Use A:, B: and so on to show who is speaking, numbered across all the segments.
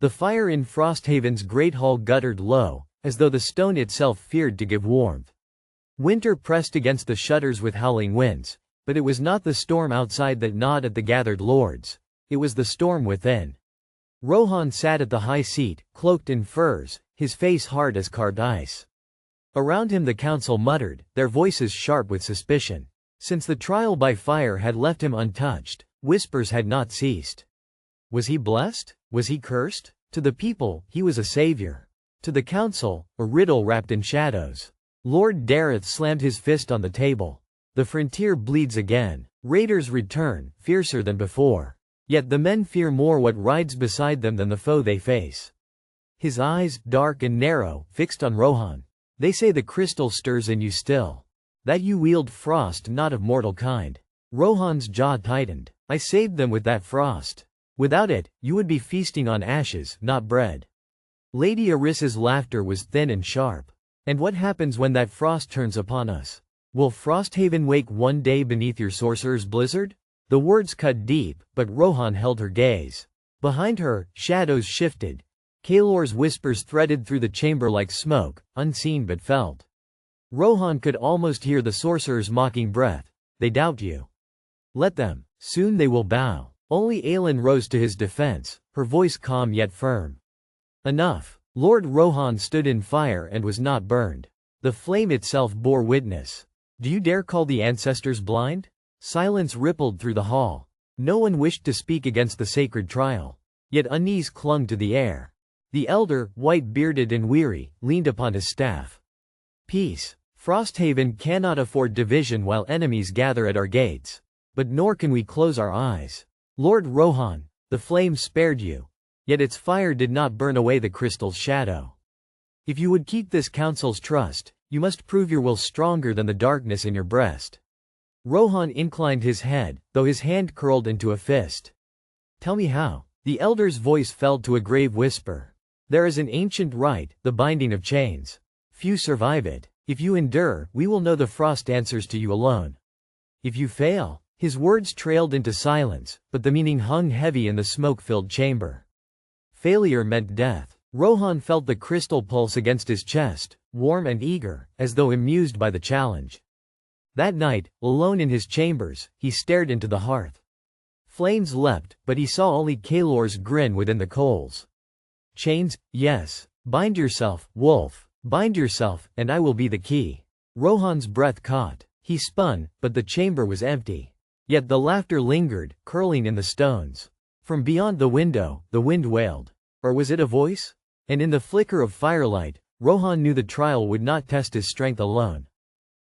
A: The fire in Frosthaven's great hall guttered low, as though the stone itself feared to give warmth. Winter pressed against the shutters with howling winds, but it was not the storm outside that gnawed at the gathered lords. It was the storm within. Rohan sat at the high seat, cloaked in furs, his face hard as carved ice. Around him the council muttered, their voices sharp with suspicion. Since the trial by fire had left him untouched, whispers had not ceased. Was he blessed? Was he cursed? To the people, he was a savior. To the council, a riddle wrapped in shadows. Lord Dareth slammed his fist on the table. The frontier bleeds again. Raiders return, fiercer than before. Yet the men fear more what rides beside them than the foe they face. His eyes, dark and narrow, fixed on Rohan. They say the crystal stirs in you still. That you wield frost not of mortal kind. Rohan's jaw tightened. I saved them with that frost. Without it, you would be feasting on ashes, not bread. Lady Erissa's laughter was thin and sharp. And what happens when that frost turns upon us? Will Frosthaven wake one day beneath your sorcerer's blizzard? The words cut deep, but Rohan held her gaze. Behind her, shadows shifted. Kaelor's whispers threaded through the chamber like smoke, unseen but felt. Rohan could almost hear the sorcerer's mocking breath. They doubt you. Let them. Soon they will bow. Only Aelin rose to his defense, her voice calm yet firm. Enough. Lord Rohan stood in fire and was not burned. The flame itself bore witness. Do you dare call the ancestors blind? Silence rippled through the hall. No one wished to speak against the sacred trial. Yet unease clung to the air. The elder, white-bearded and weary, leaned upon his staff. Peace. Frosthaven cannot afford division while enemies gather at our gates. But nor can we close our eyes. Lord Rohan, the flame spared you. Yet its fire did not burn away the crystal's shadow. If you would keep this council's trust, you must prove your will stronger than the darkness in your breast. Rohan inclined his head, though his hand curled into a fist. Tell me how. The elder's voice fell to a grave whisper. There is an ancient rite, the binding of chains. Few survive it. If you endure, we will know the frost answers to you alone. If you fail. His words trailed into silence, but the meaning hung heavy in the smoke-filled chamber. Failure meant death. Rohan felt the crystal pulse against his chest, warm and eager, as though amused by the challenge. That night, alone in his chambers, he stared into the hearth. Flames leapt, but he saw only Kaelor's grin within the coals. Chains, yes. Bind yourself, wolf. Bind yourself, and I will be the key. Rohan's breath caught. He spun, but the chamber was empty. Yet the laughter lingered, curling in the stones. From beyond the window, the wind wailed. Or was it a voice? And in the flicker of firelight, Rohan knew the trial would not test his strength alone.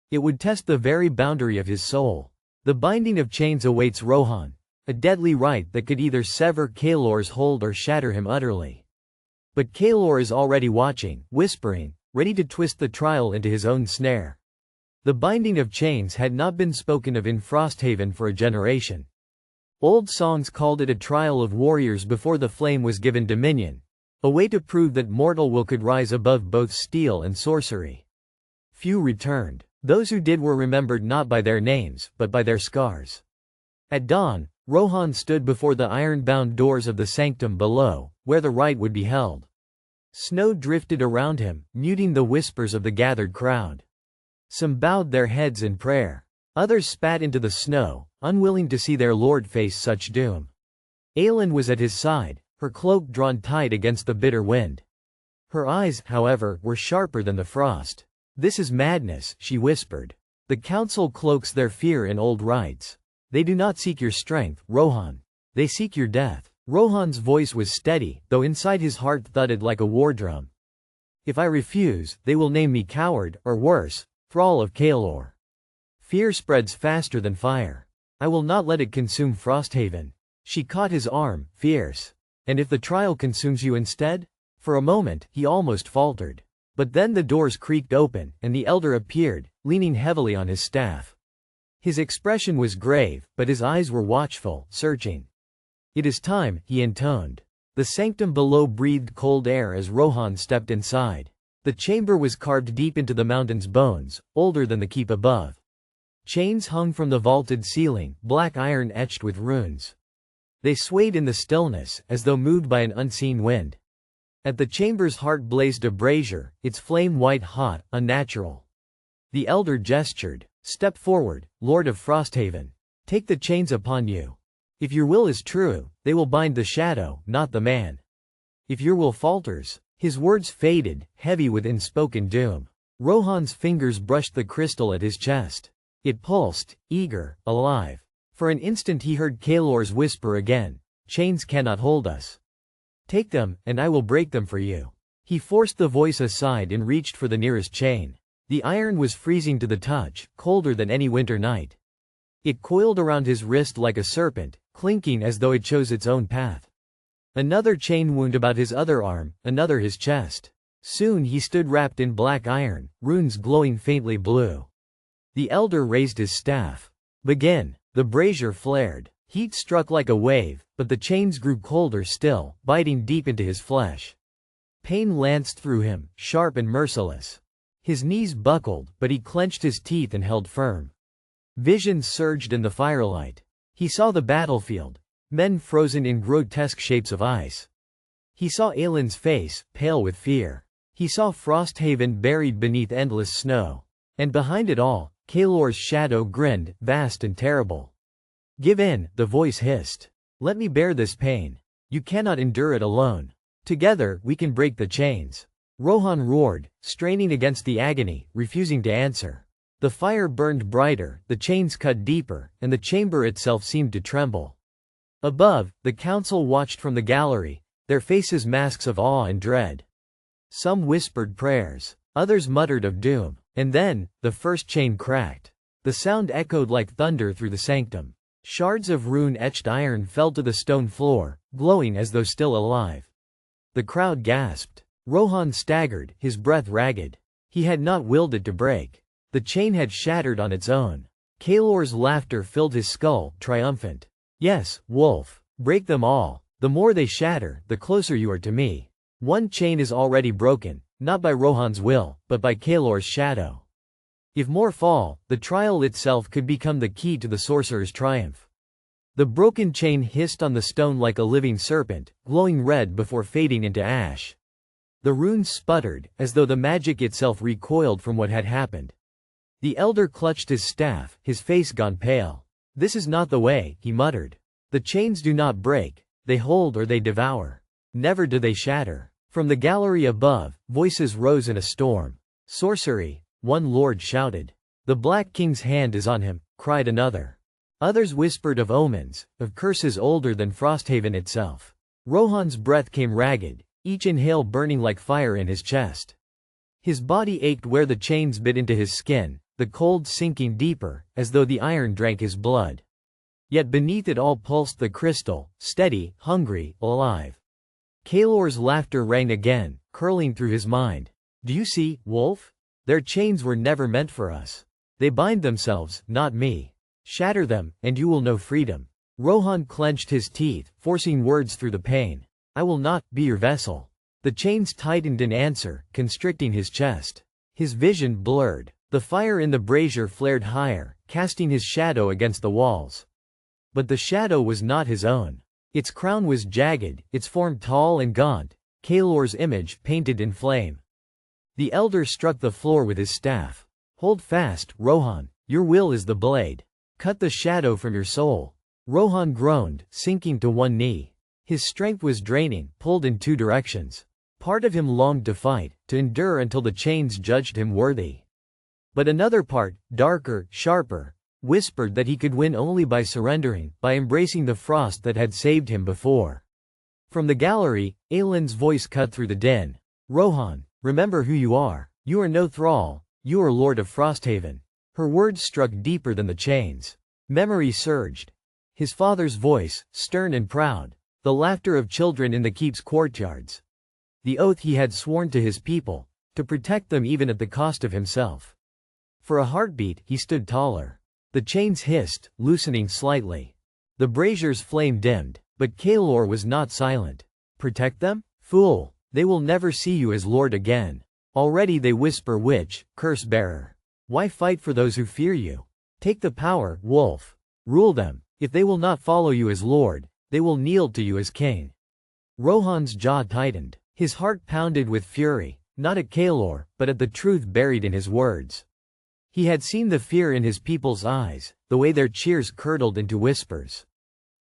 A: It would test the very boundary of his soul. The binding of chains awaits Rohan, a deadly rite that could either sever Kaelor's hold or shatter him utterly. But Kaelor is already watching, whispering, ready to twist the trial into his own snare. The binding of chains had not been spoken of in Frosthaven for a generation. Old songs called it a trial of warriors before the flame was given dominion, a way to prove that mortal will could rise above both steel and sorcery. Few returned. Those who did were remembered not by their names, but by their scars. At dawn, Rohan stood before the iron-bound doors of the sanctum below, where the rite would be held. Snow drifted around him, muting the whispers of the gathered crowd. Some bowed their heads in prayer. Others spat into the snow, unwilling to see their lord face such doom. Aelin was at his side, her cloak drawn tight against the bitter wind. Her eyes, however, were sharper than the frost. This is madness, she whispered. The council cloaks their fear in old rites. They do not seek your strength, Rohan. They seek your death. Rohan's voice was steady, though inside his heart thudded like a war drum. If I refuse, they will name me coward, or worse, thrall of Kaelor. Fear spreads faster than fire. I will not let it consume Frosthaven. She caught his arm, fierce. And if the trial consumes you instead? For a moment, he almost faltered. But then the doors creaked open, and the elder appeared, leaning heavily on his staff. His expression was grave, but his eyes were watchful, searching. It is time, he intoned. The sanctum below breathed cold air as Rohan stepped inside. The chamber was carved deep into the mountain's bones, older than the keep above. Chains hung from the vaulted ceiling, black iron etched with runes. They swayed in the stillness, as though moved by an unseen wind. At the chamber's heart blazed a brazier, its flame white hot, unnatural. The elder gestured. Step forward, Lord of Frosthaven. Take the chains upon you. If your will is true, they will bind the shadow, not the man. If your will falters, his words faded, heavy with unspoken doom. Rohan's fingers brushed the crystal at his chest. It pulsed, eager, alive. For an instant he heard Kaelor's whisper again. Chains cannot hold us. Take them, and I will break them for you. He forced the voice aside and reached for the nearest chain. The iron was freezing to the touch, colder than any winter night. It coiled around his wrist like a serpent, clinking as though it chose its own path. Another chain wound about his other arm, another his chest. Soon he stood wrapped in black iron, runes glowing faintly blue. The elder raised his staff. Begin. The brazier flared. Heat struck like a wave, but the chains grew colder still, biting deep into his flesh. Pain lanced through him, sharp and merciless. His knees buckled, but he clenched his teeth and held firm. Visions surged in the firelight. He saw the battlefield, men frozen in grotesque shapes of ice. He saw Aelin's face, pale with fear. He saw Frosthaven buried beneath endless snow. And behind it all, Kaelor's shadow grinned, vast and terrible. Give in, the voice hissed. Let me bear this pain. You cannot endure it alone. Together, we can break the chains. Rohan roared, straining against the agony, refusing to answer. The fire burned brighter, the chains cut deeper, and the chamber itself seemed to tremble. Above, the council watched from the gallery, their faces masks of awe and dread. Some whispered prayers, others muttered of doom, and then, the first chain cracked. The sound echoed like thunder through the sanctum. Shards of rune-etched iron fell to the stone floor, glowing as though still alive. The crowd gasped. Rohan staggered, his breath ragged. He had not willed it to break. The chain had shattered on its own. Kaelor's laughter filled his skull, triumphant. Yes, wolf. Break them all. The more they shatter, the closer you are to me. One chain is already broken, not by Rohan's will, but by Kaelor's shadow. If more fall, the trial itself could become the key to the sorcerer's triumph. The broken chain hissed on the stone like a living serpent, glowing red before fading into ash. The runes sputtered, as though the magic itself recoiled from what had happened. The elder clutched his staff, his face gone pale. This is not the way, he muttered. The chains do not break, they hold or they devour. Never do they shatter. From the gallery above, voices rose in a storm. Sorcery, one lord shouted. The Black King's hand is on him, cried another. Others whispered of omens, of curses older than Frosthaven itself. Rohan's breath came ragged, each inhale burning like fire in his chest. His body ached where the chains bit into his skin, the cold sinking deeper, as though the iron drank his blood. Yet beneath it all pulsed the crystal, steady, hungry, alive. Kaelor's laughter rang again, curling through his mind. Do you see, wolf? Their chains were never meant for us. They bind themselves, not me. Shatter them, and you will know freedom. Rohan clenched his teeth, forcing words through the pain. I will not be your vessel. The chains tightened in answer, constricting his chest. His vision blurred. The fire in the brazier flared higher, casting his shadow against the walls. But the shadow was not his own. Its crown was jagged, its form tall and gaunt, Kaelor's image painted in flame. The elder struck the floor with his staff. Hold fast, Rohan, your will is the blade. Cut the shadow from your soul. Rohan groaned, sinking to one knee. His strength was draining, pulled in two directions. Part of him longed to fight, to endure until the chains judged him worthy. But another part, darker, sharper, whispered that he could win only by surrendering, by embracing the frost that had saved him before. From the gallery, Aelin's voice cut through the din. Rohan, remember who you are. You are no thrall, you are Lord of Frosthaven. Her words struck deeper than the chains. Memory surged. His father's voice, stern and proud. The laughter of children in the keep's courtyards. The oath he had sworn to his people, to protect them even at the cost of himself. For a heartbeat, he stood taller. The chains hissed, loosening slightly. The brazier's flame dimmed, but Kaelor was not silent. Protect them? Fool! They will never see you as lord again. Already they whisper witch, curse-bearer. Why fight for those who fear you? Take the power, wolf. Rule them. If they will not follow you as lord, they will kneel to you as king. Rohan's jaw tightened. His heart pounded with fury, not at Kaelor, but at the truth buried in his words. He had seen the fear in his people's eyes, the way their cheers curdled into whispers.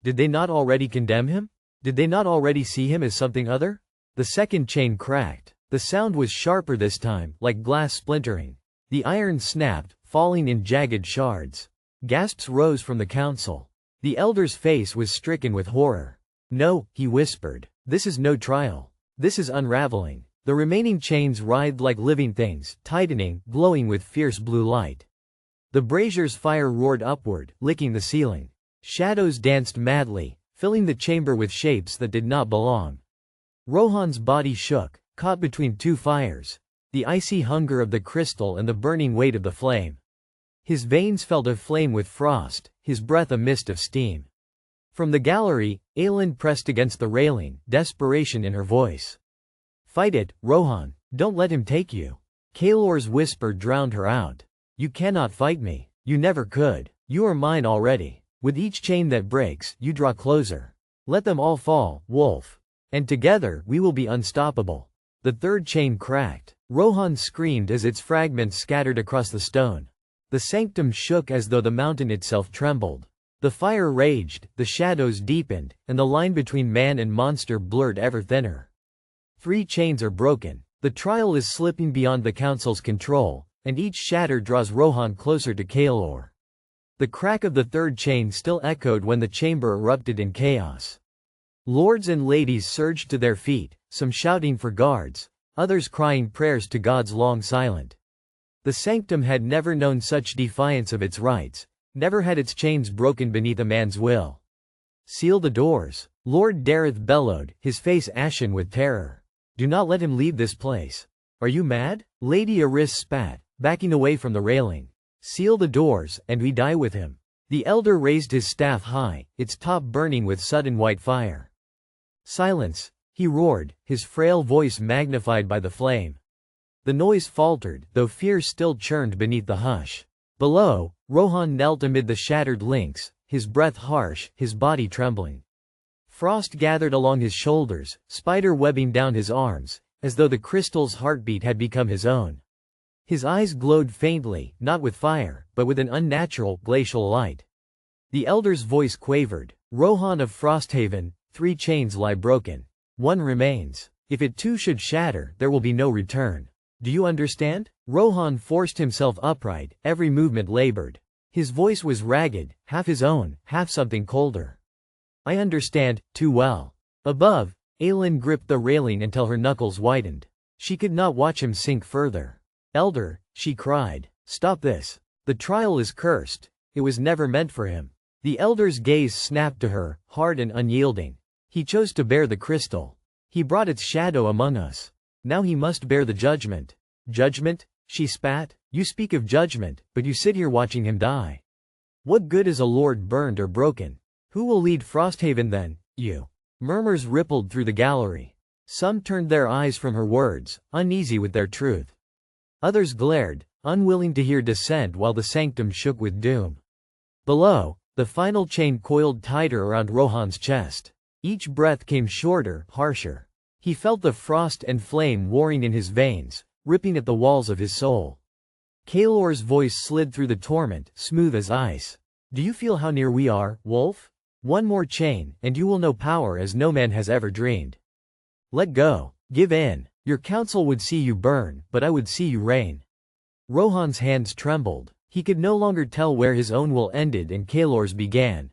A: Did they not already condemn him? Did they not already see him as something other? The second chain cracked. The sound was sharper this time, like glass splintering. The iron snapped, falling in jagged shards. Gasps rose from the council. The elder's face was stricken with horror. "No," he whispered. "This is no trial. This is unraveling." The remaining chains writhed like living things, tightening, glowing with fierce blue light. The brazier's fire roared upward, licking the ceiling. Shadows danced madly, filling the chamber with shapes that did not belong. Rohan's body shook, caught between two fires, the icy hunger of the crystal and the burning weight of the flame. His veins felt aflame with frost, his breath a mist of steam. From the gallery, Aelin pressed against the railing, desperation in her voice. "Fight it, Rohan, don't let him take you." Kaelor's whisper drowned her out. "You cannot fight me. You never could. You are mine already. With each chain that breaks, you draw closer. Let them all fall, wolf. And together, we will be unstoppable." The third chain cracked. Rohan screamed as its fragments scattered across the stone. The sanctum shook as though the mountain itself trembled. The fire raged, the shadows deepened, and the line between man and monster blurred ever thinner. 3 chains are broken. The trial is slipping beyond the council's control, and each shatter draws Rohan closer to Kaelor. The crack of the third chain still echoed when the chamber erupted in chaos. Lords and ladies surged to their feet, some shouting for guards, others crying prayers to gods long silent. The sanctum had never known such defiance of its rights, never had its chains broken beneath a man's will. "Seal the doors," Lord Dareth bellowed, his face ashen with terror. "Do not let him leave this place." "Are you mad?" Lady Eris spat, backing away from the railing. "Seal the doors, and we die with him." The elder raised his staff high, its top burning with sudden white fire. "Silence," he roared, his frail voice magnified by the flame. The noise faltered, though fear still churned beneath the hush. Below, Rohan knelt amid the shattered links, his breath harsh, his body trembling. Frost gathered along his shoulders, spider webbing down his arms, as though the crystal's heartbeat had become his own. His eyes glowed faintly, not with fire, but with an unnatural, glacial light. The elder's voice quavered. "Rohan of Frosthaven, 3 chains lie broken. 1 remains. If it too should shatter, there will be no return. Do you understand?" Rohan forced himself upright, every movement labored. His voice was ragged, half his own, half something colder. "I understand, too well." Above, Aelin gripped the railing until her knuckles whitened. She could not watch him sink further. "Elder," she cried, "stop this. The trial is cursed. It was never meant for him." The elder's gaze snapped to her, hard and unyielding. "He chose to bear the crystal. He brought its shadow among us. Now he must bear the judgment." "Judgment?" she spat. "You speak of judgment, but you sit here watching him die. What good is a lord burned or broken? Who will lead Frosthaven then? You." Murmurs rippled through the gallery. Some turned their eyes from her words, uneasy with their truth. Others glared, unwilling to hear dissent while the sanctum shook with doom. Below, the final chain coiled tighter around Rohan's chest. Each breath came shorter, harsher. He felt the frost and flame warring in his veins, ripping at the walls of his soul. Kaelor's voice slid through the torment, smooth as ice. "Do you feel how near we are, wolf? 1 more chain, and you will know power as no man has ever dreamed. Let go. Give in. Your council would see you burn, but I would see you reign." Rohan's hands trembled. He could no longer tell where his own will ended and Kaelor's began.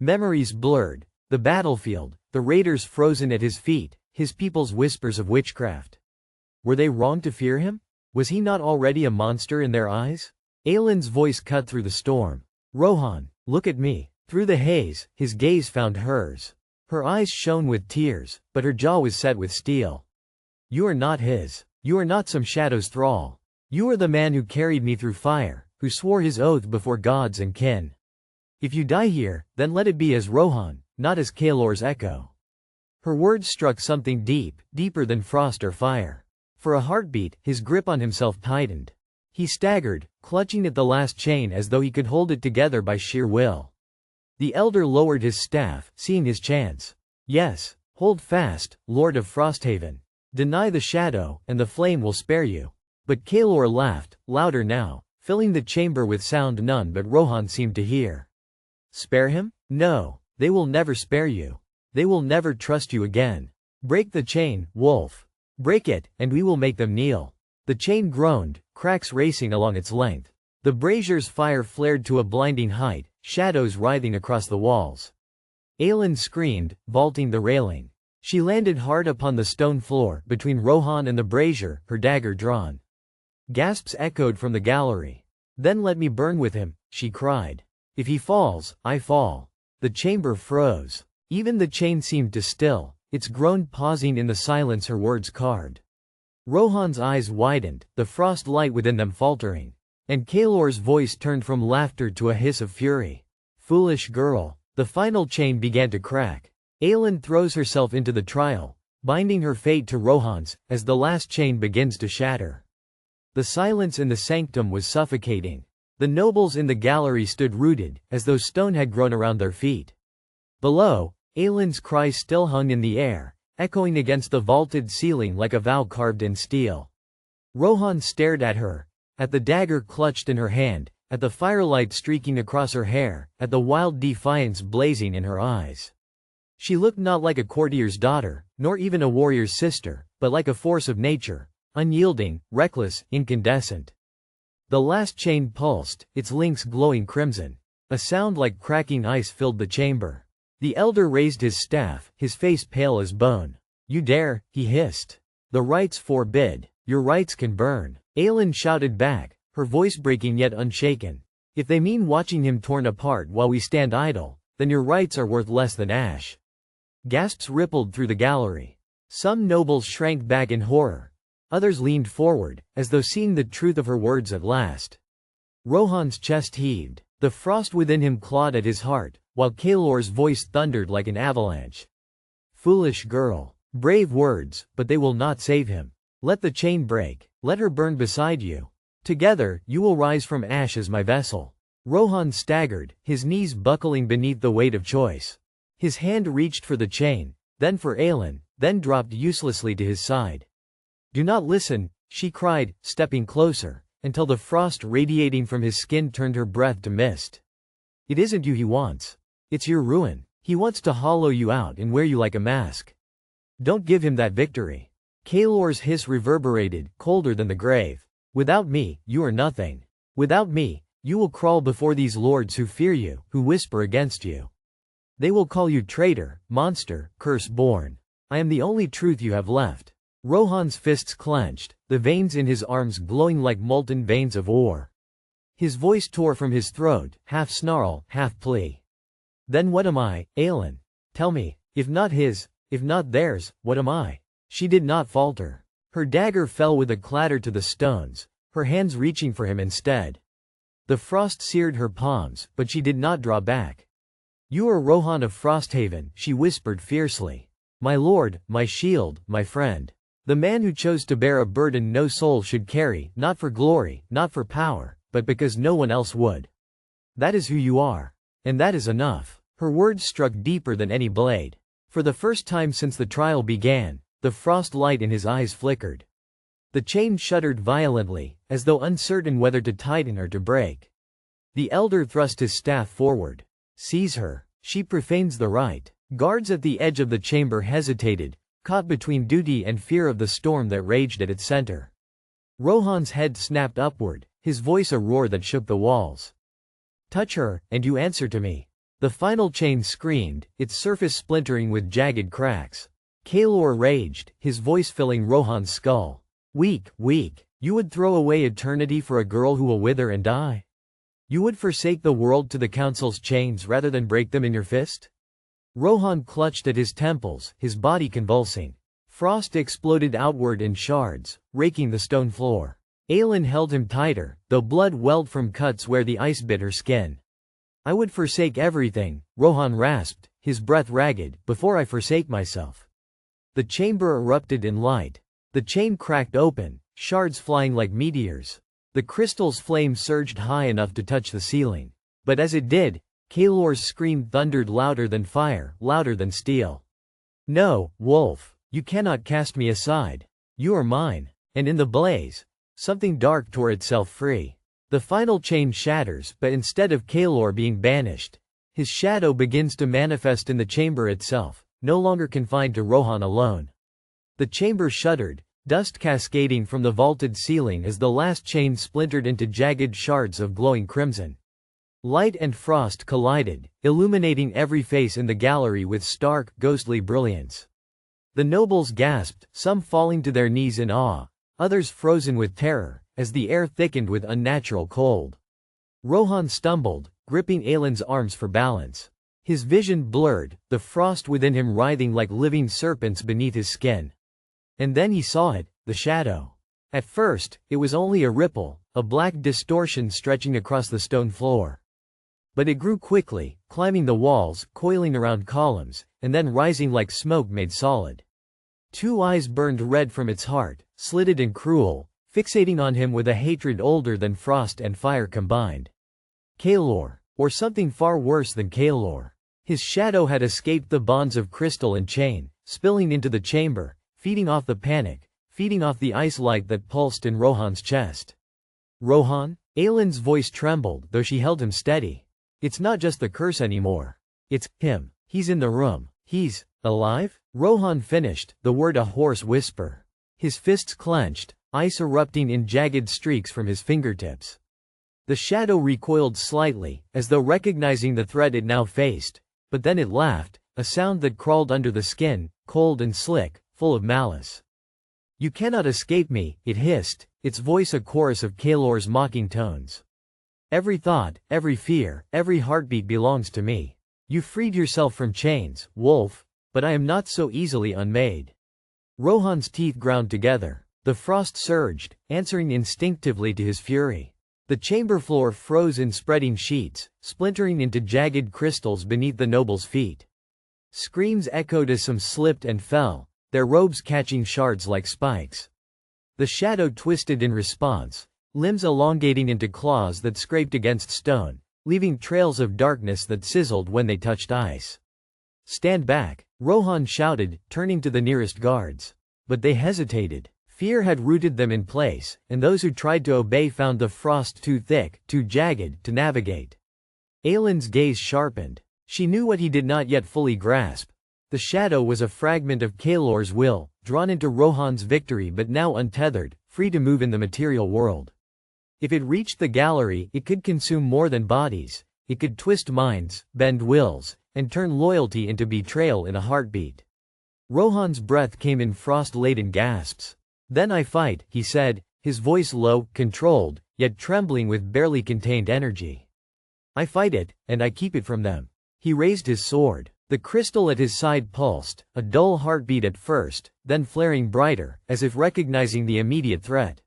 A: Memories blurred. The battlefield, the raiders frozen at his feet, his people's whispers of witchcraft. Were they wrong to fear him? Was he not already a monster in their eyes? Aelin's voice cut through the storm. "Rohan, look at me." Through the haze, his gaze found hers. Her eyes shone with tears, but her jaw was set with steel. "You are not his. You are not some shadow's thrall. You are the man who carried me through fire, who swore his oath before gods and kin. If you die here, then let it be as Rohan, not as Kaelor's echo." Her words struck something deep, deeper than frost or fire. For a heartbeat, his grip on himself tightened. He staggered, clutching at the last chain as though he could hold it together by sheer will. The elder lowered his staff, seeing his chance. "Yes, hold fast, Lord of Frosthaven. Deny the shadow, and the flame will spare you." But Kaelor laughed, louder now, filling the chamber with sound none but Rohan seemed to hear. "Spare him? No, they will never spare you. They will never trust you again. Break the chain, wolf. Break it, and we will make them kneel." The chain groaned, cracks racing along its length. The brazier's fire flared to a blinding height, shadows writhing across the walls. Aelin screamed, vaulting the railing. She landed hard upon the stone floor, between Rohan and the brazier, her dagger drawn. Gasps echoed from the gallery. "Then let me burn with him," she cried. "If he falls, I fall." The chamber froze. Even the chain seemed to still, its groan pausing in the silence her words carved. Rohan's eyes widened, the frost light within them faltering. And Kaelor's voice turned from laughter to a hiss of fury. "Foolish girl." The final chain began to crack. Aelin throws herself into the trial, binding her fate to Rohan's, as the last chain begins to shatter. The silence in the sanctum was suffocating. The nobles in the gallery stood rooted, as though stone had grown around their feet. Below, Aelin's cry still hung in the air, echoing against the vaulted ceiling like a vow carved in steel. Rohan stared at her, at the dagger clutched in her hand, at the firelight streaking across her hair, at the wild defiance blazing in her eyes. She looked not like a courtier's daughter, nor even a warrior's sister, but like a force of nature, unyielding, reckless, incandescent. The last chain pulsed, its links glowing crimson. A sound like cracking ice filled the chamber. The elder raised his staff, his face pale as bone. "You dare," he hissed. "The rites forbid. Your rites can burn." Aelin shouted back, her voice breaking yet unshaken. "If they mean watching him torn apart while we stand idle, then your rites are worth less than ash." Gasps rippled through the gallery. Some nobles shrank back in horror. Others leaned forward, as though seeing the truth of her words at last. Rohan's chest heaved. The frost within him clawed at his heart, while Kaelor's voice thundered like an avalanche. "Foolish girl. Brave words, but they will not save him. Let the chain break. Let her burn beside you. Together, you will rise from ash as my vessel." Rohan staggered, his knees buckling beneath the weight of choice. His hand reached for the chain, then for Aelin, then dropped uselessly to his side. "Do not listen," she cried, stepping closer, until the frost radiating from his skin turned her breath to mist. "It isn't you he wants. It's your ruin. He wants to hollow you out and wear you like a mask. Don't give him that victory." Kaelor's hiss reverberated, colder than the grave. "Without me, you are nothing. Without me, you will crawl before these lords who fear you, who whisper against you. They will call you traitor, monster, curse-born. I am the only truth you have left." Rohan's fists clenched, the veins in his arms glowing like molten veins of ore. His voice tore from his throat, half snarl, half plea. "Then what am I, Aelin? Tell me, if not his, if not theirs, what am I?" She did not falter. Her dagger fell with a clatter to the stones, her hands reaching for him instead. The frost seared her palms, but she did not draw back. "You are Rohan of Frosthaven," she whispered fiercely. "My lord, my shield, my friend. The man who chose to bear a burden no soul should carry, not for glory, not for power, but because no one else would. That is who you are. And that is enough." Her words struck deeper than any blade. For the first time since the trial began, the frost light in his eyes flickered. The chain shuddered violently, as though uncertain whether to tighten or to break. The elder thrust his staff forward. "Seize her. She profanes the rite." Guards at the edge of the chamber hesitated, caught between duty and fear of the storm that raged at its center. Rohan's head snapped upward, his voice a roar that shook the walls. "Touch her, and you answer to me." The final chain screamed, its surface splintering with jagged cracks. Kaelor raged, his voice filling Rohan's skull. "Weak, weak. You would throw away eternity for a girl who will wither and die? You would forsake the world to the council's chains rather than break them in your fist?" Rohan clutched at his temples, his body convulsing. Frost exploded outward in shards, raking the stone floor. Aelin held him tighter, though blood welled from cuts where the ice bit her skin. "I would forsake everything," Rohan rasped, his breath ragged, "before I forsake myself." The chamber erupted in light. The chain cracked open, shards flying like meteors. The crystal's flame surged high enough to touch the ceiling. But as it did, Kaelor's scream thundered louder than fire, louder than steel. "No, wolf, you cannot cast me aside. You are mine. And in the blaze, something dark tore itself free. The final chain shatters, but instead of Kaelor being banished, his shadow begins to manifest in the chamber itself, no longer confined to Rohan alone. The chamber shuddered, dust cascading from the vaulted ceiling as the last chain splintered into jagged shards of glowing crimson. Light and frost collided, illuminating every face in the gallery with stark, ghostly brilliance. The nobles gasped, some falling to their knees in awe, others frozen with terror, as the air thickened with unnatural cold. Rohan stumbled, gripping Aelin's arms for balance. His vision blurred, the frost within him writhing like living serpents beneath his skin. And then he saw it, the shadow. At first, it was only a ripple, a black distortion stretching across the stone floor. But it grew quickly, climbing the walls, coiling around columns, and then rising like smoke made solid. Two eyes burned red from its heart, slitted and cruel, fixating on him with a hatred older than frost and fire combined. Kaelor, or something far worse than Kaelor. His shadow had escaped the bonds of crystal and chain, spilling into the chamber, feeding off the panic, feeding off the ice light that pulsed in Rohan's chest. Rohan? Aelin's voice trembled, though she held him steady. It's not just the curse anymore. It's him. He's in the room. He's alive? Rohan finished, the word a hoarse whisper. His fists clenched, ice erupting in jagged streaks from his fingertips. The shadow recoiled slightly, as though recognizing the threat it now faced, but then it laughed, a sound that crawled under the skin, cold and slick, full of malice. You cannot escape me, it hissed, its voice a chorus of Kaelor's mocking tones. Every thought, every fear, every heartbeat belongs to me. You freed yourself from chains, wolf, but I am not so easily unmade. Rohan's teeth ground together. The frost surged, answering instinctively to his fury. The chamber floor froze in spreading sheets, splintering into jagged crystals beneath the noble's feet. Screams echoed as some slipped and fell, their robes catching shards like spikes. The shadow twisted in response, limbs elongating into claws that scraped against stone, leaving trails of darkness that sizzled when they touched ice. Stand back, Rohan shouted, turning to the nearest guards. But they hesitated. Fear had rooted them in place, and those who tried to obey found the frost too thick, too jagged, to navigate. Aelin's gaze sharpened. She knew what he did not yet fully grasp. The shadow was a fragment of Kaelor's will, drawn into Rohan's victory but now untethered, free to move in the material world. If it reached the gallery, it could consume more than bodies. It could twist minds, bend wills, and turn loyalty into betrayal in a heartbeat. Rohan's breath came in frost-laden gasps. Then I fight, he said, his voice low, controlled, yet trembling with barely contained energy. I fight it, and I keep it from them. He raised his sword. The crystal at his side pulsed, a dull heartbeat at first, then flaring brighter, as if recognizing the immediate threat.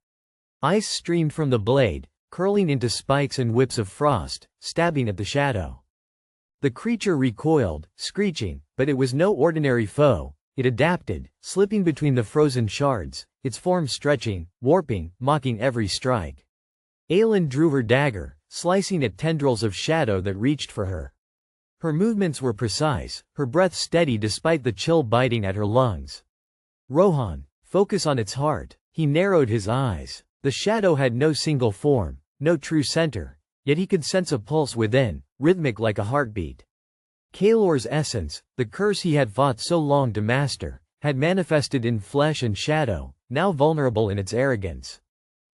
A: Ice streamed from the blade, curling into spikes and whips of frost, stabbing at the shadow. The creature recoiled, screeching, but it was no ordinary foe. It adapted, slipping between the frozen shards, its form stretching, warping, mocking every strike. Aelin drew her dagger, slicing at tendrils of shadow that reached for her. Her movements were precise, her breath steady despite the chill biting at her lungs. Rohan, focus on its heart. He narrowed his eyes. The shadow had no single form, no true center, yet he could sense a pulse within, rhythmic like a heartbeat. Kaelor's essence, the curse he had fought so long to master, had manifested in flesh and shadow, now vulnerable in its arrogance.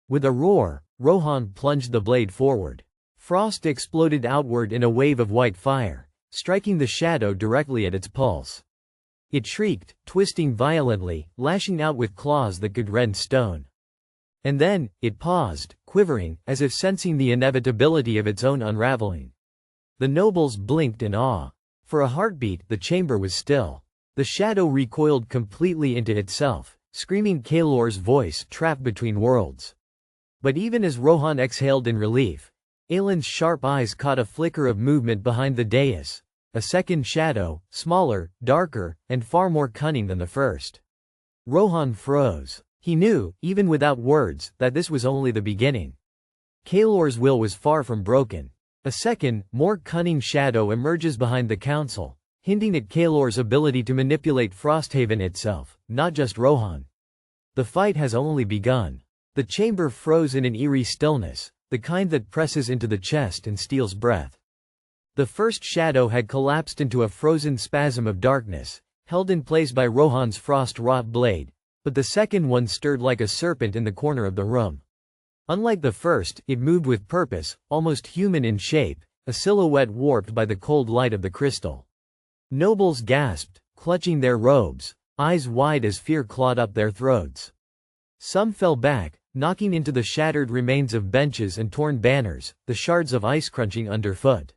A: With a roar, Rohan plunged the blade forward. Frost exploded outward in a wave of white fire, striking the shadow directly at its pulse. It shrieked, twisting violently, lashing out with claws that could rend stone. And then, it paused, quivering, as if sensing the inevitability of its own unraveling. The nobles blinked in awe. For a heartbeat, the chamber was still. The shadow recoiled completely into itself, screaming Kaelor's voice trapped between worlds. But even as Rohan exhaled in relief, Aelin's sharp eyes caught a flicker of movement behind the dais, a second shadow, smaller, darker, and far more cunning than the first. Rohan froze. He knew, even without words, that this was only the beginning. Kaelor's will was far from broken. A second, more cunning shadow emerges behind the council, hinting at Kaelor's ability to manipulate Frosthaven itself, not just Rohan. The fight has only begun. The chamber froze in an eerie stillness, the kind that presses into the chest and steals breath. The first shadow had collapsed into a frozen spasm of darkness, held in place by Rohan's frost-wrought blade, but the second one stirred like a serpent in the corner of the room. Unlike the first, it moved with purpose, almost human in shape, a silhouette warped by the cold light of the crystal. Nobles gasped, clutching their robes, eyes wide as fear clawed up their throats. Some fell back, knocking into the shattered remains of benches and torn banners, the shards of ice crunching underfoot.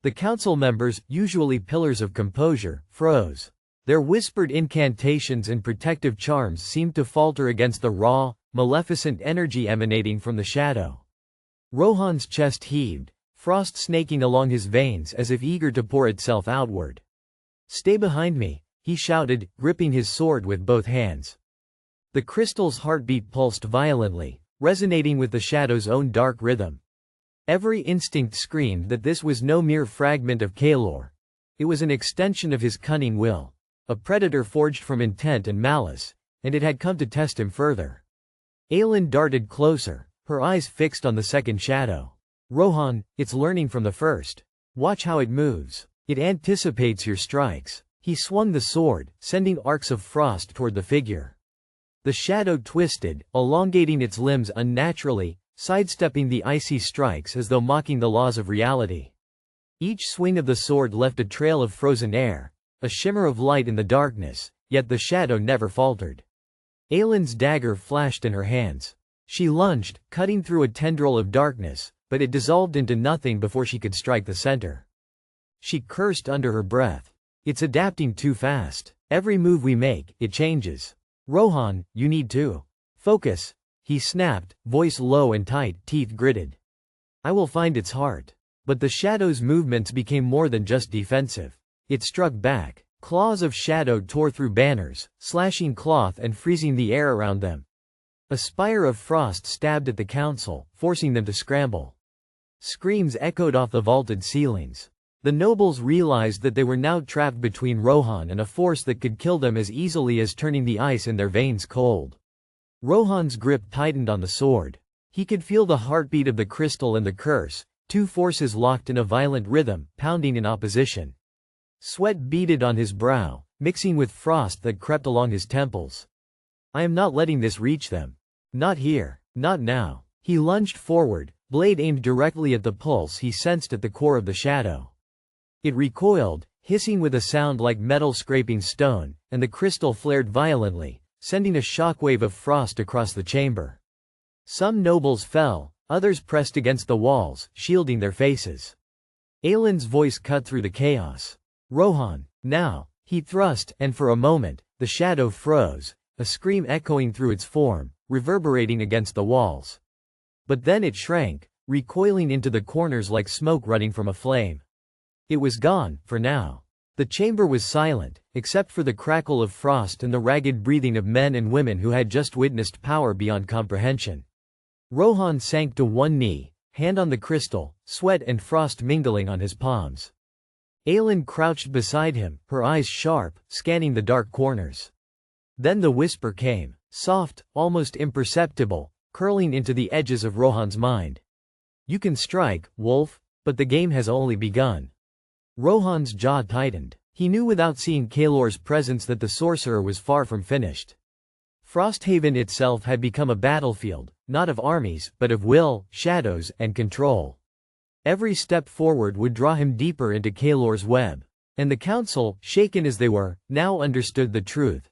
A: The council members, usually pillars of composure, froze. Their whispered incantations and protective charms seemed to falter against the raw, maleficent energy emanating from the shadow. Rohan's chest heaved, frost snaking along his veins as if eager to pour itself outward. "Stay behind me," he shouted, gripping his sword with both hands. The crystal's heartbeat pulsed violently, resonating with the shadow's own dark rhythm. Every instinct screamed that this was no mere fragment of Kaelor. It was an extension of his cunning will. A predator forged from intent and malice, and it had come to test him further. Aelin darted closer, her eyes fixed on the second shadow. "Rohan, it's learning from the first. Watch how it moves. It anticipates your strikes." He swung the sword, sending arcs of frost toward the figure. The shadow twisted, elongating its limbs unnaturally, sidestepping the icy strikes as though mocking the laws of reality. Each swing of the sword left a trail of frozen air, a shimmer of light in the darkness, yet the shadow never faltered. Aelin's dagger flashed in her hands. She lunged, cutting through a tendril of darkness, but it dissolved into nothing before she could strike the center. She cursed under her breath. "It's adapting too fast. Every move we make, it changes. Rohan, you need to focus," he snapped, voice low and tight, teeth gritted. "I will find its heart." But the shadow's movements became more than just defensive. It struck back. Claws of shadow tore through banners, slashing cloth and freezing the air around them. A spire of frost stabbed at the council, forcing them to scramble. Screams echoed off the vaulted ceilings. The nobles realized that they were now trapped between Rohan and a force that could kill them as easily as turning the ice in their veins cold. Rohan's grip tightened on the sword. He could feel the heartbeat of the crystal and the curse, two forces locked in a violent rhythm, pounding in opposition. Sweat beaded on his brow, mixing with frost that crept along his temples. "I am not letting this reach them. Not here, not now." He lunged forward, blade aimed directly at the pulse he sensed at the core of the shadow. It recoiled, hissing with a sound like metal scraping stone, and the crystal flared violently, sending a shockwave of frost across the chamber. Some nobles fell, others pressed against the walls, shielding their faces. Aelin's voice cut through the chaos. "Rohan, now!" He thrust, and for a moment, the shadow froze, a scream echoing through its form, reverberating against the walls. But then it shrank, recoiling into the corners like smoke running from a flame. It was gone, for now. The chamber was silent, except for the crackle of frost and the ragged breathing of men and women who had just witnessed power beyond comprehension. Rohan sank to one knee, hand on the crystal, sweat and frost mingling on his palms. Aelin crouched beside him, her eyes sharp, scanning the dark corners. Then the whisper came, soft, almost imperceptible, curling into the edges of Rohan's mind. "You can strike, wolf, but the game has only begun." Rohan's jaw tightened. He knew without seeing Kaelor's presence that the sorcerer was far from finished. Frosthaven itself had become a battlefield, not of armies, but of will, shadows, and control. Every step forward would draw him deeper into Kaelor's web. And the council, shaken as they were, now understood the truth.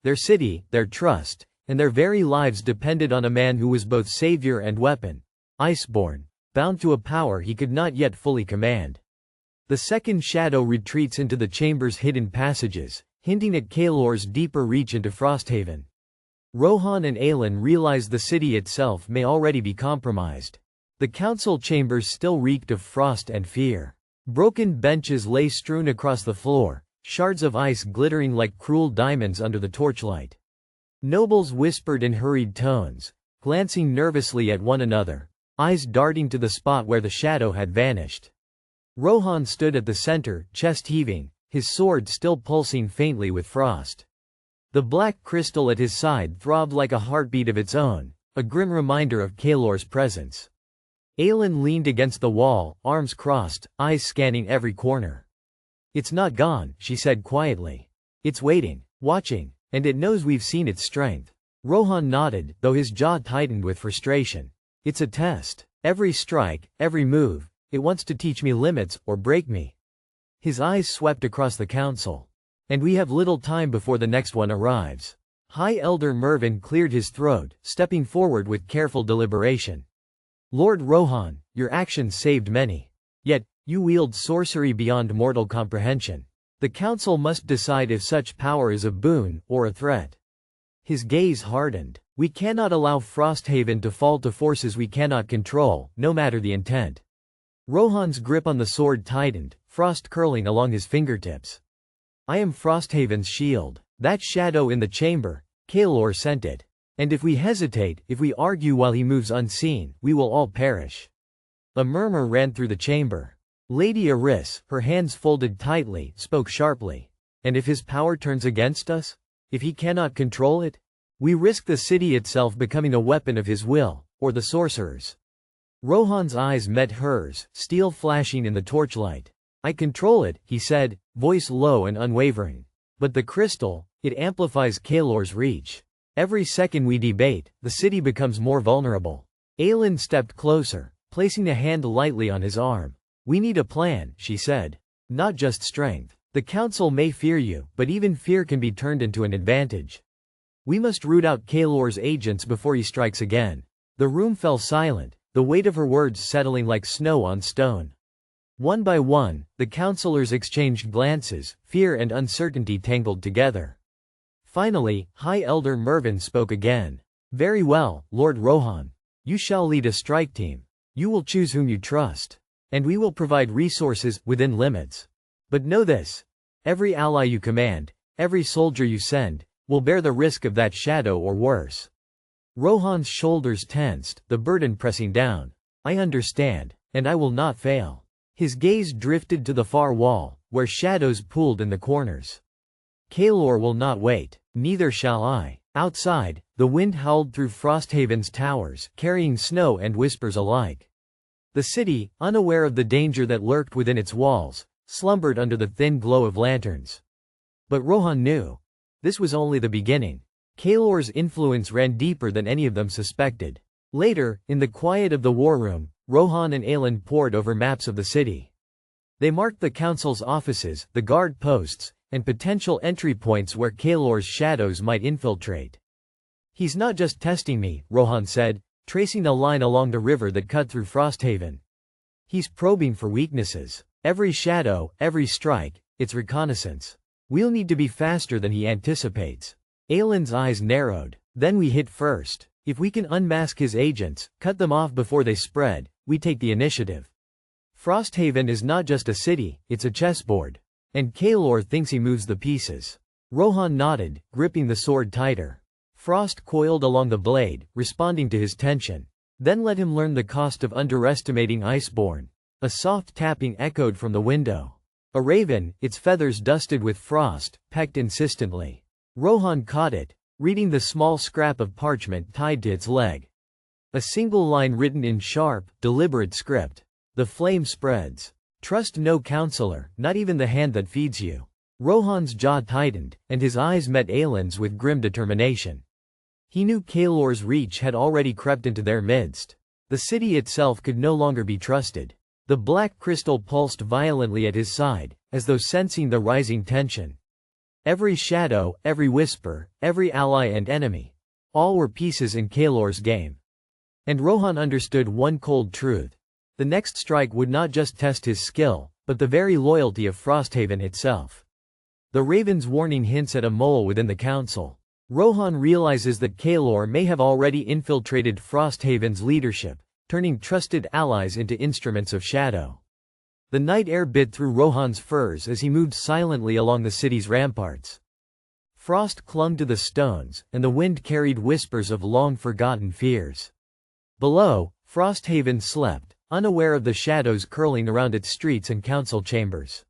A: Their city, their trust, and their very lives depended on a man who was both savior and weapon. Iceborn, bound to a power he could not yet fully command. The second shadow retreats into the chamber's hidden passages, hinting at Kaelor's deeper reach into Frosthaven. Rohan and Aelin realize the city itself may already be compromised. The council chambers still reeked of frost and fear. Broken benches lay strewn across the floor, shards of ice glittering like cruel diamonds under the torchlight. Nobles whispered in hurried tones, glancing nervously at one another, eyes darting to the spot where the shadow had vanished. Rohan stood at the center, chest heaving, his sword still pulsing faintly with frost. The black crystal at his side throbbed like a heartbeat of its own, a grim reminder of Kaelor's presence. Aelin leaned against the wall, arms crossed, eyes scanning every corner. "It's not gone," she said quietly. "It's waiting, watching, and it knows we've seen its strength." Rohan nodded, though his jaw tightened with frustration. "It's a test. Every strike, every move, it wants to teach me limits, or break me." His eyes swept across the council. "And we have little time before the next one arrives." High Elder Mervyn cleared his throat, stepping forward with careful deliberation. "Lord Rohan, your actions saved many. Yet, you wield sorcery beyond mortal comprehension. The council must decide if such power is a boon, or a threat." His gaze hardened. "We cannot allow Frosthaven to fall to forces we cannot control, no matter the intent." Rohan's grip on the sword tightened, frost curling along his fingertips. "I am Frosthaven's shield. That shadow in the chamber, Kaelor sent it. And if we hesitate, if we argue while he moves unseen, we will all perish." A murmur ran through the chamber. Lady Eris, her hands folded tightly, spoke sharply. "And if his power turns against us? If he cannot control it? We risk the city itself becoming a weapon of his will, or the sorcerer's." Rohan's eyes met hers, steel flashing in the torchlight. "I control it," he said, voice low and unwavering. "But the crystal, it amplifies Kaelor's reach. Every second we debate, the city becomes more vulnerable." Aelin stepped closer, placing a hand lightly on his arm. "We need a plan," she said. "Not just strength. The council may fear you, but even fear can be turned into an advantage. We must root out Kaelor's agents before he strikes again." The room fell silent, the weight of her words settling like snow on stone. One by one, the councillors exchanged glances, fear and uncertainty tangled together. Finally, High Elder Mervyn spoke again. "Very well, Lord Rohan. You shall lead a strike team. You will choose whom you trust. And we will provide resources, within limits. But know this. Every ally you command, every soldier you send, will bear the risk of that shadow or worse." Rohan's shoulders tensed, the burden pressing down. "I understand, and I will not fail." His gaze drifted to the far wall, where shadows pooled in the corners. "Kaelor will not wait. Neither shall I." Outside, the wind howled through Frosthaven's towers, carrying snow and whispers alike. The city, unaware of the danger that lurked within its walls, slumbered under the thin glow of lanterns. But Rohan knew. This was only the beginning. Kaelor's influence ran deeper than any of them suspected. Later, in the quiet of the war room, Rohan and Aelin pored over maps of the city. They marked the council's offices, the guard posts, and potential entry points where Kaelor's shadows might infiltrate. "He's not just testing me," Rohan said, tracing a line along the river that cut through Frosthaven. "He's probing for weaknesses. Every shadow, every strike, it's reconnaissance. We'll need to be faster than he anticipates." Aelin's eyes narrowed. "Then we hit first. If we can unmask his agents, cut them off before they spread, we take the initiative. Frosthaven is not just a city, it's a chessboard. And Kaelor thinks he moves the pieces." Rohan nodded, gripping the sword tighter. Frost coiled along the blade, responding to his tension. "Then let him learn the cost of underestimating Iceborn." A soft tapping echoed from the window. A raven, its feathers dusted with frost, pecked insistently. Rohan caught it, reading the small scrap of parchment tied to its leg. A single line written in sharp, deliberate script. "The flame spreads. Trust no counselor, not even the hand that feeds you." Rohan's jaw tightened, and his eyes met Aelin's with grim determination. He knew Kaelor's reach had already crept into their midst. The city itself could no longer be trusted. The black crystal pulsed violently at his side, as though sensing the rising tension. Every shadow, every whisper, every ally and enemy. All were pieces in Kaelor's game. And Rohan understood one cold truth. The next strike would not just test his skill, but the very loyalty of Frosthaven itself. The raven's warning hints at a mole within the council. Rohan realizes that Kaelor may have already infiltrated Frosthaven's leadership, turning trusted allies into instruments of shadow. The night air bit through Rohan's furs as he moved silently along the city's ramparts. Frost clung to the stones, and the wind carried whispers of long-forgotten fears. Below, Frosthaven slept, unaware of the shadows curling around its streets and council chambers.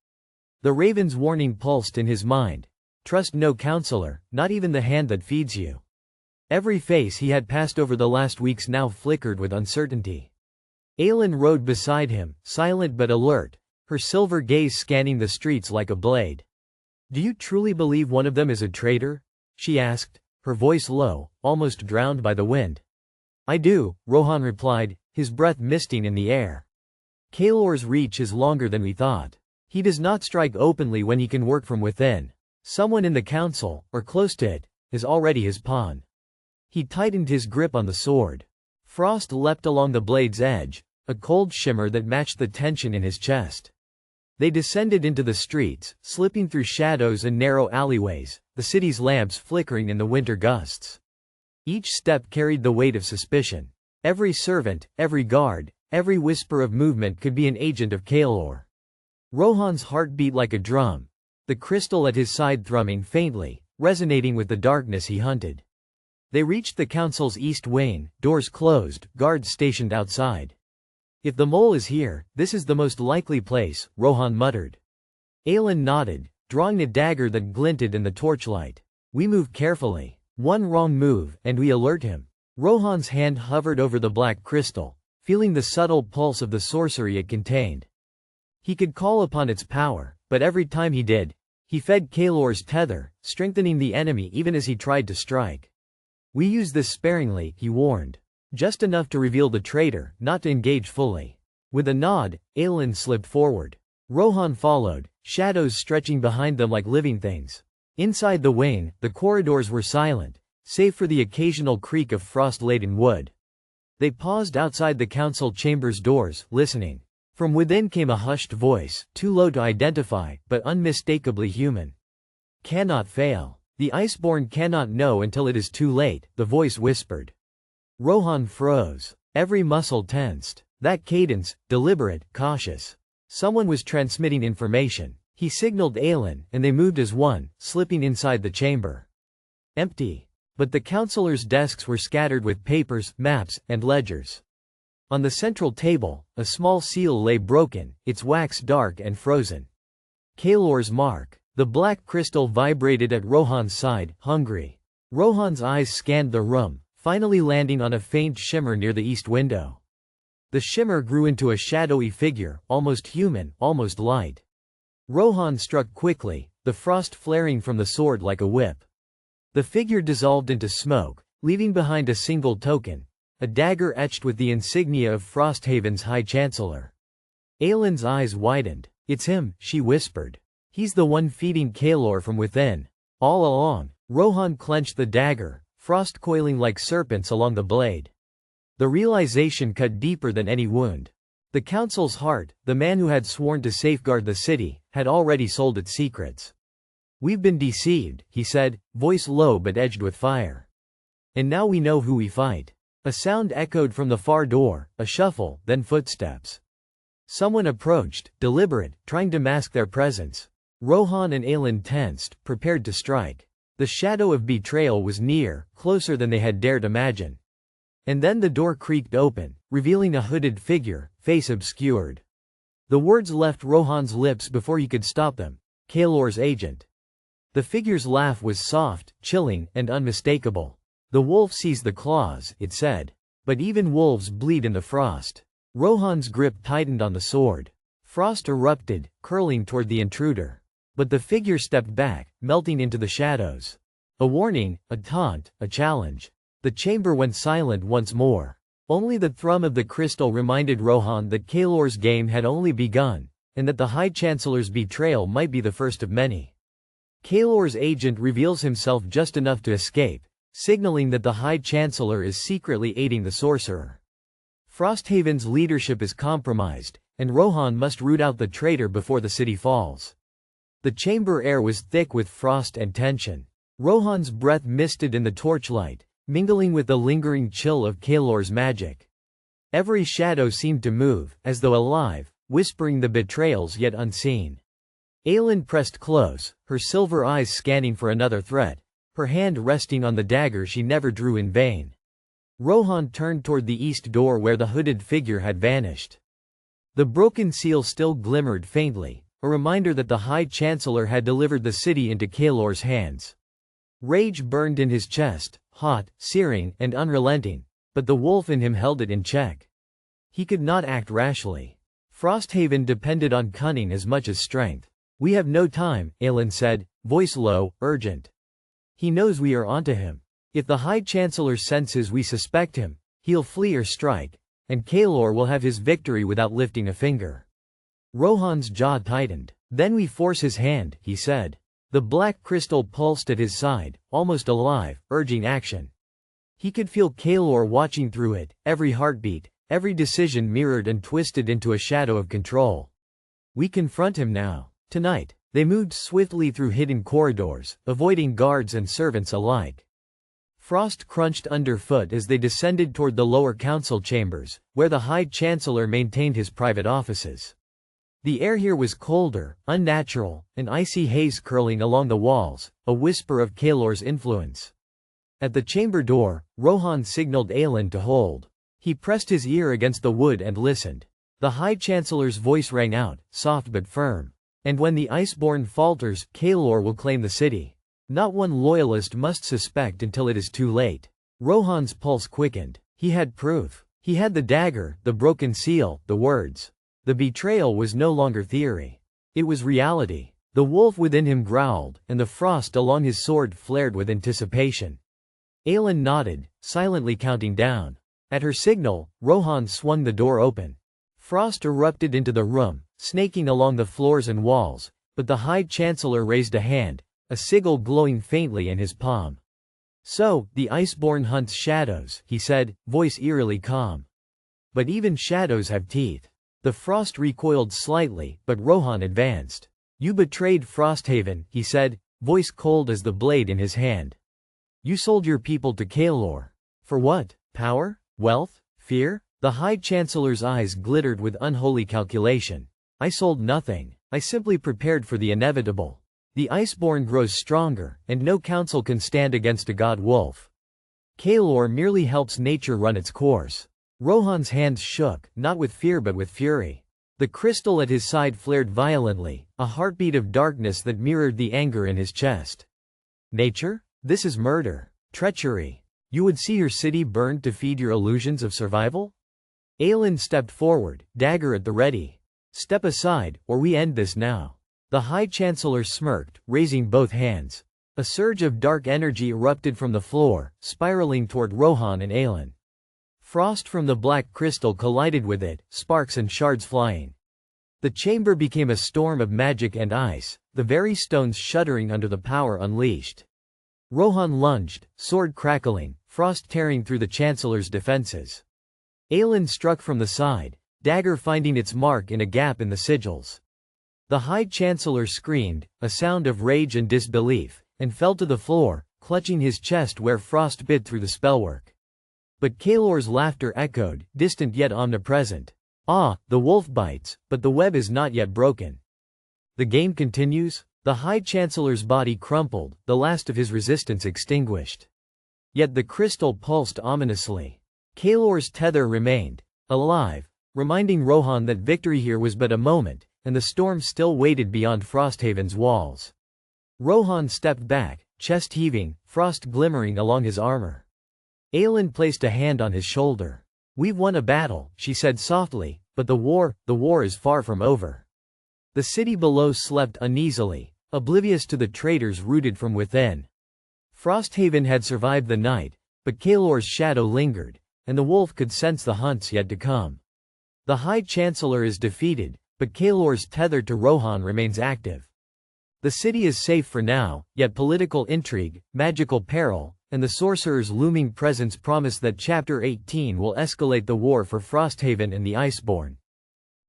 A: The raven's warning pulsed in his mind. Trust no counselor, not even the hand that feeds you. Every face he had passed over the last weeks now flickered with uncertainty. Aelin rode beside him, silent but alert, her silver gaze scanning the streets like a blade. "Do you truly believe one of them is a traitor?" she asked, her voice low, almost drowned by the wind. "I do," Rohan replied, his breath misting in the air. "Kaelor's reach is longer than we thought. He does not strike openly when he can work from within. Someone in the council, or close to it, is already his pawn." He tightened his grip on the sword. Frost leapt along the blade's edge, a cold shimmer that matched the tension in his chest. They descended into the streets, slipping through shadows and narrow alleyways, the city's lamps flickering in the winter gusts. Each step carried the weight of suspicion. Every servant, every guard, every whisper of movement could be an agent of Kaelor. Rohan's heart beat like a drum, the crystal at his side thrumming faintly, resonating with the darkness he hunted. They reached the council's east wing, doors closed, guards stationed outside. "If the mole is here, this is the most likely place," Rohan muttered. Aelin nodded, drawing a dagger that glinted in the torchlight. "We move carefully. One wrong move, and we alert him." Rohan's hand hovered over the black crystal, feeling the subtle pulse of the sorcery it contained. He could call upon its power, but every time he did, he fed Kaelor's tether, strengthening the enemy even as he tried to strike. "We use this sparingly," he warned. "Just enough to reveal the traitor, not to engage fully." With a nod, Aelin slipped forward. Rohan followed, shadows stretching behind them like living things. Inside the wing, the corridors were silent, save for the occasional creak of frost-laden wood. They paused outside the council chamber's doors, listening. From within came a hushed voice, too low to identify, but unmistakably human. "Cannot fail. The Iceborn cannot know until it is too late," the voice whispered. Rohan froze. Every muscle tensed. That cadence, deliberate, cautious. Someone was transmitting information. He signaled Aelin, and they moved as one, slipping inside the chamber. Empty. But the councilors' desks were scattered with papers, maps, and ledgers. On the central table, a small seal lay broken, its wax dark and frozen. Kaelor's mark. The black crystal vibrated at Rohan's side, hungry. Rohan's eyes scanned the room, finally landing on a faint shimmer near the east window. The shimmer grew into a shadowy figure, almost human, almost light. Rohan struck quickly, the frost flaring from the sword like a whip. The figure dissolved into smoke, leaving behind a single token, a dagger etched with the insignia of Frosthaven's High Chancellor. Aelin's eyes widened. "It's him," she whispered. "He's the one feeding Kaelor from within." All along. Rohan clenched the dagger, frost coiling like serpents along the blade. The realization cut deeper than any wound. The council's heart, the man who had sworn to safeguard the city, had already sold its secrets. "We've been deceived," he said, voice low but edged with fire. "And now we know who we fight." A sound echoed from the far door, a shuffle, then footsteps. Someone approached, deliberate, trying to mask their presence. Rohan and Aelin tensed, prepared to strike. The shadow of betrayal was near, closer than they had dared imagine. And then the door creaked open, revealing a hooded figure, face obscured. The words left Rohan's lips before he could stop them. "Kaelor's agent." The figure's laugh was soft, chilling, and unmistakable. "The wolf sees the claws," it said. "But even wolves bleed in the frost." Rohan's grip tightened on the sword. Frost erupted, curling toward the intruder. But the figure stepped back, melting into the shadows. A warning, a taunt, a challenge. The chamber went silent once more. Only the thrum of the crystal reminded Rohan that Kaelor's game had only begun, and that the High Chancellor's betrayal might be the first of many. Kaelor's agent reveals himself just enough to escape, signaling that the High Chancellor is secretly aiding the sorcerer. Frosthaven's leadership is compromised, and Rohan must root out the traitor before the city falls. The chamber air was thick with frost and tension. Rohan's breath misted in the torchlight, mingling with the lingering chill of Kaelor's magic. Every shadow seemed to move, as though alive, whispering the betrayals yet unseen. Aelin pressed close, her silver eyes scanning for another threat, her hand resting on the dagger she never drew in vain. Rohan turned toward the east door where the hooded figure had vanished. The broken seal still glimmered faintly, a reminder that the High Chancellor had delivered the city into Kaelor's hands. Rage burned in his chest, hot, searing, and unrelenting, but the wolf in him held it in check. He could not act rashly. Frosthaven depended on cunning as much as strength. "We have no time," Aelin said, voice low, urgent. "He knows we are onto him. If the High Chancellor senses we suspect him, he'll flee or strike, and Kaelor will have his victory without lifting a finger." Rohan's jaw tightened. "Then we force his hand," he said. The black crystal pulsed at his side, almost alive, urging action. He could feel Kaelor watching through it, every heartbeat, every decision mirrored and twisted into a shadow of control. "We confront him now. Tonight." They moved swiftly through hidden corridors, avoiding guards and servants alike. Frost crunched underfoot as they descended toward the lower council chambers, where the High Chancellor maintained his private offices. The air here was colder, unnatural, an icy haze curling along the walls, a whisper of Kaelor's influence. At the chamber door, Rohan signaled Aelin to hold. He pressed his ear against the wood and listened. The High Chancellor's voice rang out, soft but firm. "And when the Iceborn falters, Kaelor will claim the city. Not one loyalist must suspect until it is too late." Rohan's pulse quickened. He had proof. He had the dagger, the broken seal, the words. The betrayal was no longer theory. It was reality. The wolf within him growled, and the frost along his sword flared with anticipation. Aelin nodded, silently counting down. At her signal, Rohan swung the door open. Frost erupted into the room, snaking along the floors and walls, but the High Chancellor raised a hand, a sigil glowing faintly in his palm. "So, the Iceborn hunts shadows," he said, voice eerily calm. "But even shadows have teeth." The frost recoiled slightly, but Rohan advanced. "You betrayed Frosthaven," he said, voice cold as the blade in his hand. "You sold your people to Kaelor. For what? Power? Wealth? Fear?" The High Chancellor's eyes glittered with unholy calculation. "I sold nothing. I simply prepared for the inevitable. The Iceborn grows stronger, and no council can stand against a god-wolf. Kaelor merely helps nature run its course." Rohan's hands shook, not with fear but with fury. The crystal at his side flared violently, a heartbeat of darkness that mirrored the anger in his chest. "Nature? This is murder. Treachery. You would see your city burned to feed your illusions of survival?" Aelin stepped forward, dagger at the ready. "Step aside, or we end this now." The High Chancellor smirked, raising both hands. A surge of dark energy erupted from the floor, spiraling toward Rohan and Aelin. Frost from the black crystal collided with it, sparks and shards flying. The chamber became a storm of magic and ice, the very stones shuddering under the power unleashed. Rohan lunged, sword crackling, frost tearing through the Chancellor's defenses. Aelin struck from the side, dagger finding its mark in a gap in the sigils. The High Chancellor screamed, a sound of rage and disbelief, and fell to the floor, clutching his chest where frost bit through the spellwork. But Kaelor's laughter echoed, distant yet omnipresent. "Ah, the wolf bites, but the web is not yet broken." The game continues. The High Chancellor's body crumpled, the last of his resistance extinguished. Yet the crystal pulsed ominously. Kaelor's tether remained, alive, reminding Rohan that victory here was but a moment, and the storm still waited beyond Frosthaven's walls. Rohan stepped back, chest heaving, frost glimmering along his armor. Aelin placed a hand on his shoulder. "We've won a battle," she said softly, "but the war is far from over." The city below slept uneasily, oblivious to the traitors rooted from within. Frosthaven had survived the night, but Kaelor's shadow lingered, and the wolf could sense the hunts yet to come. The High Chancellor is defeated, but Kaelor's tether to Rohan remains active. The city is safe for now, yet political intrigue, magical peril, and the sorcerer's looming presence promise that Chapter 18 will escalate the war for Frosthaven and the Iceborn.